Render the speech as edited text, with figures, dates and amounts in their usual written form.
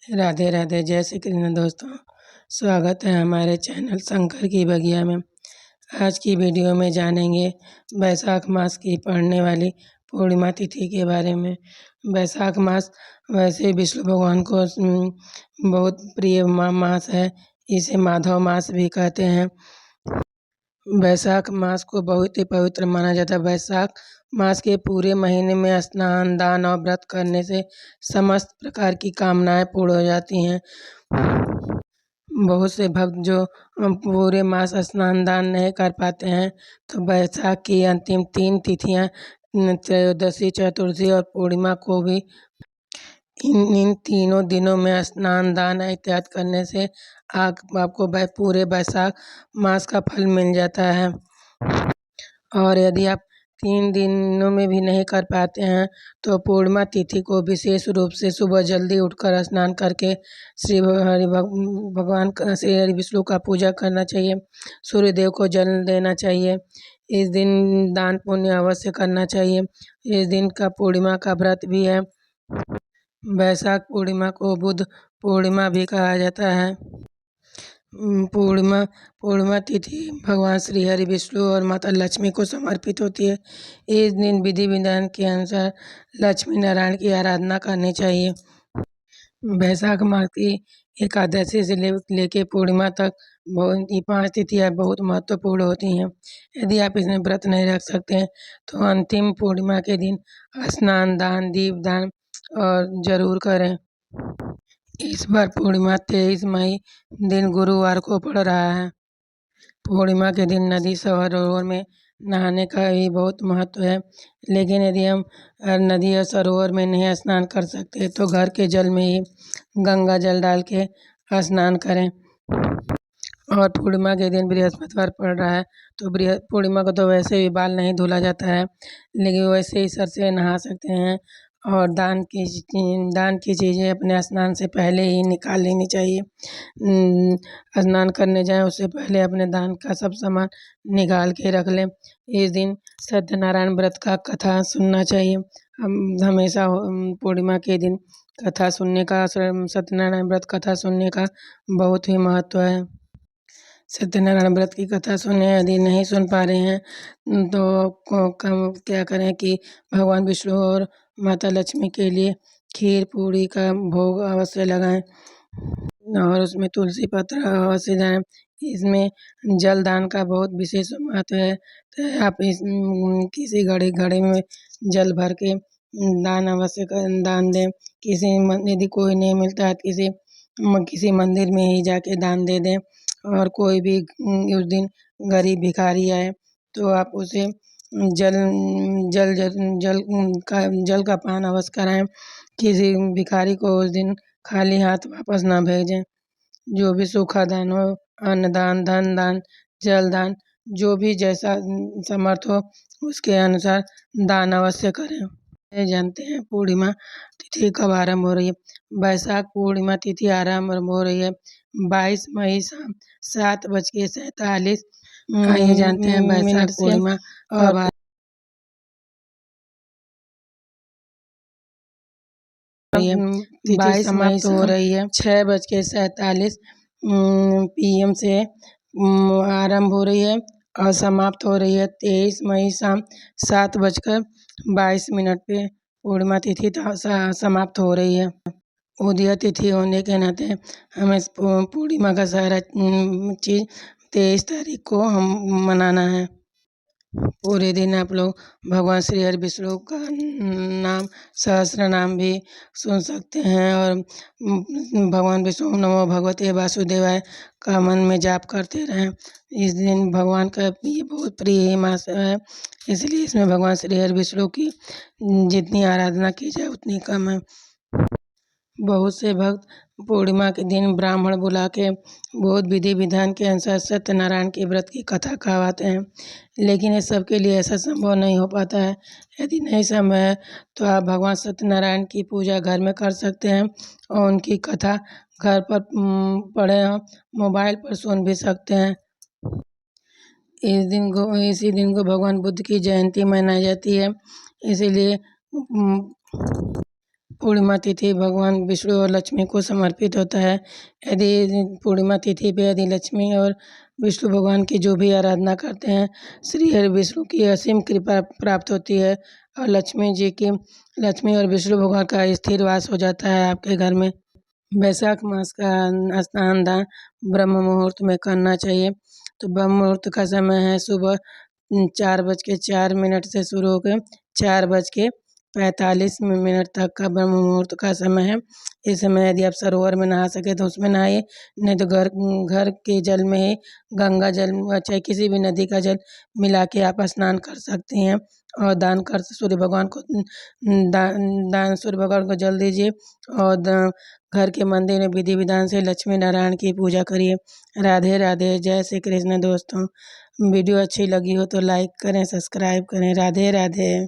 राधे राधे, जय श्री कृष्ण दोस्तों। स्वागत है हमारे चैनल शंकर की बगिया में। आज की वीडियो में जानेंगे वैशाख मास की पड़ने वाली पूर्णिमा तिथि के बारे में। वैशाख मास वैसे विष्णु भगवान को बहुत प्रिय मास है। इसे माधव मास भी कहते हैं। वैशाख मास को बहुत ही पवित्र माना जाता है। वैशाख मास के पूरे महीने में स्नान, दान और व्रत करने से समस्त प्रकार की कामनाएं पूर्ण हो जाती हैं। बहुत से भक्त जो पूरे मास स्नान दान नहीं कर पाते हैं, तो वैशाख की अंतिम 3 तिथियां त्रयोदशी, चतुर्थी और पूर्णिमा को भी इन तीनों दिनों में स्नान दान इत्यादि करने से आपको पूरे वैशाख मास का फल मिल जाता है। और यदि आप 3 दिनों में भी नहीं कर पाते हैं, तो पूर्णिमा तिथि को विशेष रूप से सुबह जल्दी उठकर स्नान करके श्री हरि विष्णु का पूजा करना चाहिए। सूर्यदेव को जल देना चाहिए। इस दिन दान पुण्य अवश्य करना चाहिए। इस दिन का पूर्णिमा का व्रत भी है। वैशाख पूर्णिमा को बुध पूर्णिमा भी कहा जाता है। पूर्णिमा तिथि भगवान श्री हरि विष्णु और माता लक्ष्मी को समर्पित होती है। इस दिन विधि विधान के अनुसार लक्ष्मी नारायण की आराधना करनी चाहिए। वैशाख मास की एकादशी से लेके पूर्णिमा तक ये 5 तिथियां बहुत महत्वपूर्ण होती हैं। यदि आप इसमें व्रत नहीं रख सकते हैं, तो अंतिम पूर्णिमा के दिन स्नान दान, दीपदान और जरूर करें। इस बार पूर्णिमा 23 मई दिन गुरुवार को पड़ रहा है। पूर्णिमा के दिन नदी सरोवर में नहाने का भी बहुत महत्व है। लेकिन यदि हम नदी या सरोवर में नहीं स्नान कर सकते, तो घर के जल में ही गंगा जल डाल के स्नान करें। और पूर्णिमा के दिन बृहस्पतिवार पड़ रहा है, तो पूर्णिमा को तो वैसे भी बाल नहीं धुला जाता है, लेकिन वैसे ही सर से नहा सकते हैं। और दान की चीज़ें अपने स्नान से पहले ही निकाल लेनी चाहिए। स्नान करने जाएं उससे पहले अपने दान का सब सामान निकाल के रख लें। इस दिन सत्यनारायण व्रत का कथा सुनना चाहिए। हम हमेशा पूर्णिमा के दिन कथा सुनने का, सत्यनारायण व्रत कथा सुनने का बहुत ही महत्व है। सत्यनारायण व्रत की कथा सुने, यदि नहीं सुन पा रहे हैं, तो क्या करें कि भगवान विष्णु और माता लक्ष्मी के लिए खीर पूड़ी का भोग अवश्य लगाएं और उसमें तुलसी पत्र अवश्य डालें। इसमें जल दान का बहुत विशेष महत्व है। तो आप किसी घड़े में जल भर के दान अवश्य दान दें। यदि कोई नहीं मिलता है, किसी मंदिर में ही जाके दान दे दें। और कोई भी उस दिन गरीब भिखारी आए, तो आप उसे जल जल जल जल का पान अवश्य कराएं। किसी भिखारी को उस दिन खाली हाथ वापस ना भेजें। जो भी सूखा दान हो, अन्न दान, धन दान, जल दान, जो भी जैसा समर्थ हो उसके अनुसार दान अवश्य करें। जानते हैं पूर्णिमा तिथि कब आरंभ हो रही है? वैशाख पूर्णिमा तिथि आरंभ हो रही है 22 मई शाम 7:47। आइए जानते हैं वैशाख पूर्णिमा कब 22 मई हो रही है 6:47 PM से आरंभ हो रही है और समाप्त हो रही है 23 मई शाम 7:22 पे पूर्णिमा तिथि समाप्त हो रही है। उदय तिथि होने के नाते हमें पूर्णिमा का सारा चीज़ 23 तारीख को हम मनाना है। पूरे दिन आप लोग भगवान श्री हरि विष्णु का नाम, सहस्त्र नाम भी सुन सकते हैं और भगवान विष्णु नमो भगवते वासुदेवाय का मन में जाप करते रहें। इस दिन भगवान का ये बहुत प्रिय मास है, इसलिए इसमें भगवान श्री हरि विष्णु की जितनी आराधना की जाए उतनी कम है। बहुत से भक्त पूर्णिमा के दिन ब्राह्मण बुला के बहुत विधि विधान के अनुसार सत्यनारायण के व्रत की कथा करवाते हैं, लेकिन ये सबके लिए ऐसा संभव नहीं हो पाता है। यदि नहीं संभव है, तो आप भगवान सत्यनारायण की पूजा घर में कर सकते हैं और उनकी कथा घर पर पढ़े और मोबाइल पर सुन भी सकते हैं। इसी दिन को भगवान बुद्ध की जयंती मनाई जाती है, इसीलिए पूर्णिमा तिथि भगवान विष्णु और लक्ष्मी को समर्पित होता है। यदि पूर्णिमा तिथि पे यदि लक्ष्मी और विष्णु भगवान की जो भी आराधना करते हैं, श्री हरि विष्णु की असीम कृपा प्राप्त होती है और लक्ष्मी और विष्णु भगवान का स्थिर वास हो जाता है आपके घर में। वैशाख मास का स्नान दान ब्रह्म मुहूर्त में करना चाहिए। तो ब्रह्म मुहूर्त का समय है सुबह 4:04 से शुरू होकर 4:45 तक का ब्रह्म मुहूर्त का समय है। इस समय यदि आप सरोवर में नहा सके तो उसमें नहाइए, नहीं तो घर के जल में ही गंगा जल चाहे किसी भी नदी का जल मिला के आप स्नान कर सकती हैं और दान कर सूर्य भगवान को दान सूर्य भगवान को जल दीजिए और घर के मंदिर में विधि विधान से लक्ष्मी नारायण की पूजा करिए। राधे राधे, जय श्री कृष्ण दोस्तों। वीडियो अच्छी लगी हो तो लाइक करें, सब्सक्राइब करें। राधे राधे।